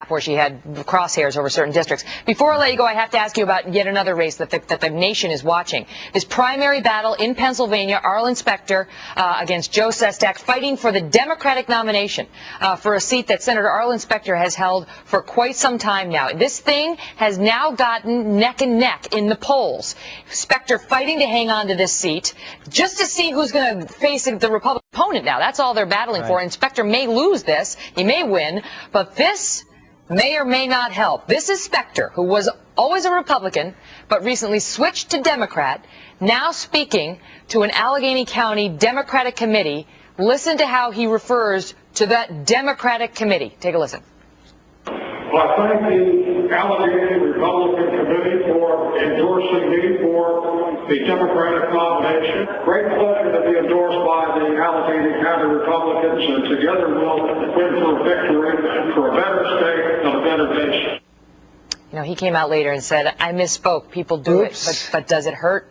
before she had crosshairs over certain districts. Before I let you go, I have to ask you about yet another race that the nation is watching. This primary battle in Pennsylvania, Arlen Specter against Joe Sestak, fighting for the Democratic nomination for a seat that Senator Arlen Specter has held for quite some time now. This thing has now gotten neck and neck in the polls. Specter fighting to hang on to this seat just to see who's going to face the Republican opponent now. That's all they're battling for. And Specter may lose this. He may win. But this may or may not help. This is Specter, who was always a Republican, but recently switched to Democrat, now speaking to an Allegheny County Democratic committee. Listen to how he refers to that Democratic committee. Take a listen. Well, I thank the Allegheny Republican Committee for endorsing me for the Democratic nomination. Great pleasure to be endorsed by the Allegheny County Republicans, and together we'll win for victory, for a better state and a better nation. You know, he came out later and said, I misspoke. People do it, but does it hurt?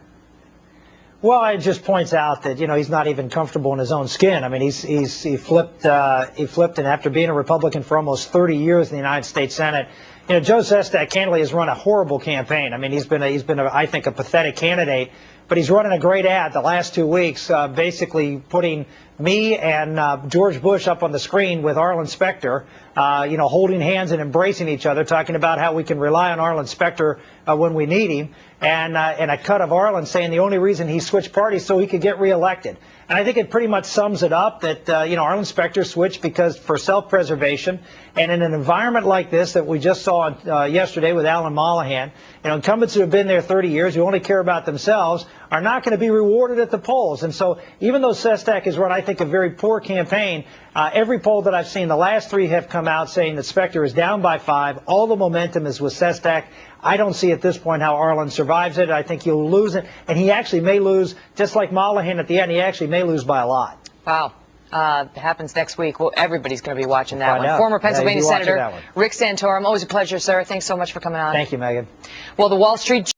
Well, it just points out that, you know, he's not even comfortable in his own skin. I mean, he flipped, and after being a Republican for almost 30 years in the United States Senate, you know, Joe Sestak candidly has run a horrible campaign. I mean, he's been I think, a pathetic candidate, but he's running a great ad the last 2 weeks, basically putting me and George Bush up on the screen with Arlen Specter, you know, holding hands and embracing each other, talking about how we can rely on Arlen Specter when we need him, and a cut of Arlen saying the only reason he switched parties so he could get reelected. And I think it pretty much sums it up that, you know, Arlen Specter switched because for self-preservation, and in an environment like this that we just saw yesterday with Alan Mollahan, you know, incumbents who have been there 30 years, who only care about themselves, are not going to be rewarded at the polls. And so even though Sestak has run, I think, a very poor campaign, every poll that I've seen, the last three have come out saying that Specter is down by 5. All the momentum is with Sestak. I don't see at this point how Arlen survives it. I think he'll lose it. And he actually may lose, just like Mollahan at the end, he actually may lose by a lot. Wow. It happens next week. Well, everybody's going to be watching that one. Former Pennsylvania Senator Rick Santorum. Always a pleasure, sir. Thanks so much for coming on. Thank you, Megan. Well, the Wall Street